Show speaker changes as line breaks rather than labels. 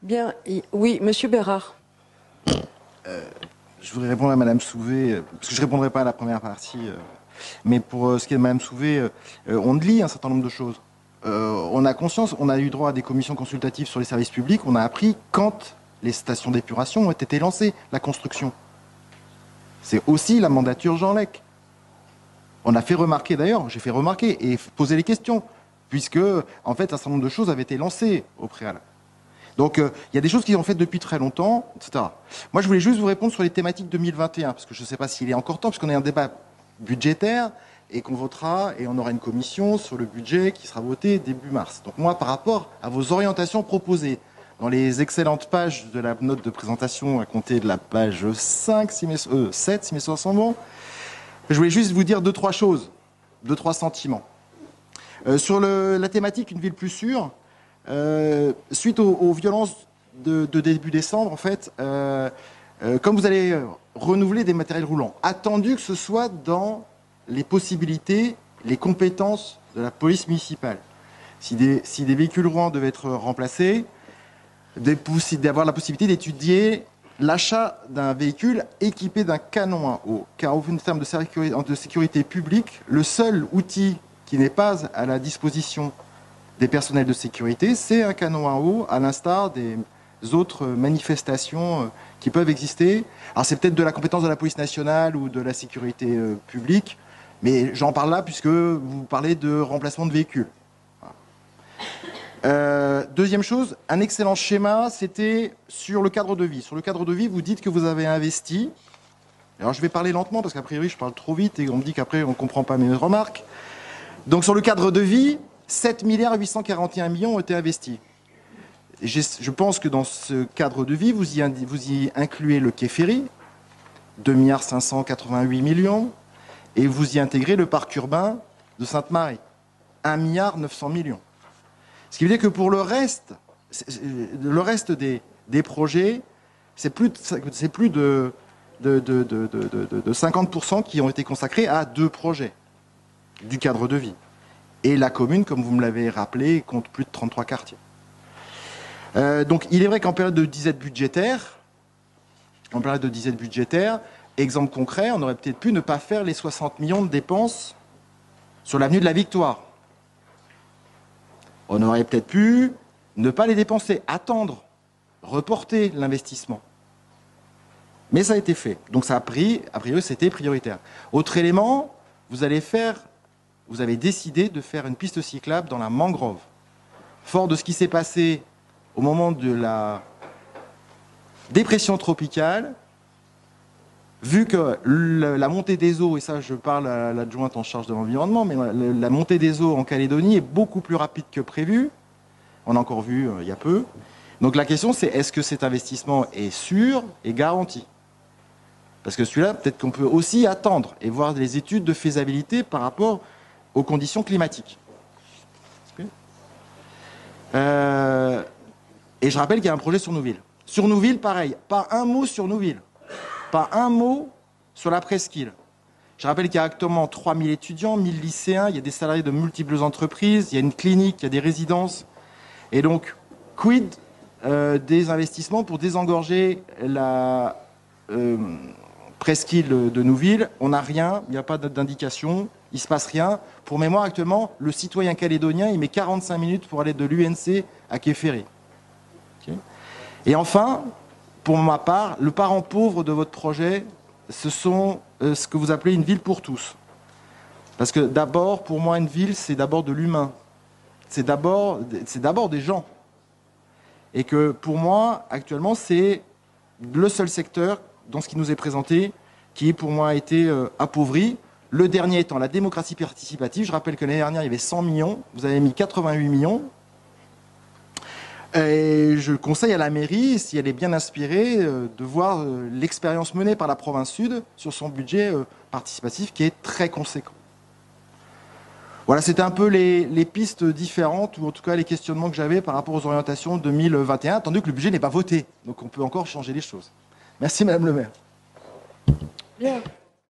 Bien, oui, Monsieur Bérard.
Je voudrais répondre à Madame Souvé, parce que je ne répondrai pas à la première partie, mais pour ce qui est de Madame Souvé, on lit un certain nombre de choses. On a conscience, on a eu droit à des commissions consultatives sur les services publics, on a appris quand les stations d'épuration ont été lancées, la construction. C'est aussi la mandature Jean Lec. On a fait remarquer d'ailleurs, j'ai fait remarquer et poser les questions, puisque en fait un certain nombre de choses avaient été lancées au préalable. Donc il y a des choses qui sont faites depuis très longtemps, etc. Moi je voulais juste vous répondre sur les thématiques 2021, parce que je ne sais pas s'il est encore temps, puisqu'on a un débat budgétaire et qu'on votera, et on aura une commission sur le budget qui sera voté début mars. Donc moi par rapport à vos orientations proposées, dans les excellentes pages de la note de présentation à compter de la page 7, si mes souvenirs sont bons, je voulais juste vous dire deux, trois choses, deux, trois sentiments. Sur la thématique Une ville plus sûre, suite aux violences de début décembre, en fait, comme vous allez renouveler des matériels roulants, attendu que ce soit dans les possibilités, les compétences de la police municipale. Si des véhicules roulants devaient être remplacés, d'avoir la possibilité d'étudier l'achat d'un véhicule équipé d'un canon à eau. Car en termes de sécurité publique, le seul outil qui n'est pas à la disposition des personnels de sécurité, c'est un canon à eau, à l'instar des autres manifestations qui peuvent exister. Alors c'est peut-être de la compétence de la police nationale ou de la sécurité publique, mais j'en parle là puisque vous parlez de remplacement de véhicules. Deuxième chose, un excellent schéma, c'était sur le cadre de vie. Sur le cadre de vie, vous dites que vous avez investi. Alors je vais parler lentement parce qu'a priori je parle trop vite et on me dit qu'après on ne comprend pas mes remarques. Donc sur le cadre de vie, 7 milliards 841 millions ont été investis. Je pense que dans ce cadre de vie, vous y incluez le quai ferry, 2 milliards 588 millions, et vous y intégrez le parc urbain de Sainte-Marie, 1 milliard 900 millions. Ce qui veut dire que pour le reste des projets, c'est plus de 50% qui ont été consacrés à 2 projets du cadre de vie. Et la commune, comme vous me l'avez rappelé, compte plus de 33 quartiers. Donc il est vrai qu'en période de disette budgétaire, exemple concret, on aurait peut-être pu ne pas faire les 60 millions de dépenses sur l'avenue de la Victoire. On aurait peut-être pu ne pas les dépenser, attendre, reporter l'investissement. Mais ça a été fait. Donc ça a priori, c'était prioritaire. Autre élément, vous avez décidé de faire une piste cyclable dans la mangrove. Fort de ce qui s'est passé au moment de la dépression tropicale, vu que la montée des eaux, et ça je parle à l'adjointe en charge de l'environnement, mais la montée des eaux en Calédonie est beaucoup plus rapide que prévu. On a encore vu il y a peu. Donc la question c'est, est-ce que cet investissement est sûr et garanti ? Parce que celui-là, peut-être qu'on peut aussi attendre et voir les études de faisabilité par rapport aux conditions climatiques. Et je rappelle qu'il y a un projet sur Nouville. Sur Nouville, pareil, pas un mot sur Nouville. Pas un mot sur la presqu'île. Je rappelle qu'il y a actuellement 3000 étudiants, 1000 lycéens, il y a des salariés de multiples entreprises, il y a une clinique, il y a des résidences. Et donc, quid des investissements pour désengorger la presqu'île de Nouville? On n'a rien, il n'y a pas d'indication, il ne se passe rien. Pour mémoire, actuellement, le citoyen calédonien, il met 45 minutes pour aller de l'UNC à quai ferry. Okay. Et enfin, pour ma part, le parent pauvre de votre projet, ce sont ce que vous appelez une ville pour tous. Parce que d'abord, pour moi, une ville, c'est d'abord de l'humain. C'est d'abord des gens. Et que pour moi, actuellement, c'est le seul secteur, dans ce qui nous est présenté, qui pour moi a été appauvri. Le dernier étant la démocratie participative. Je rappelle que l'année dernière, il y avait 100 millions. Vous avez mis 88 millions. Et je conseille à la mairie, si elle est bien inspirée, de voir l'expérience menée par la province Sud sur son budget participatif qui est très conséquent. Voilà, c'était un peu les pistes différentes, ou en tout cas les questionnements que j'avais par rapport aux orientations 2021, attendu que le budget n'est pas voté. Donc on peut encore changer les choses. Merci Madame le maire.
Bien.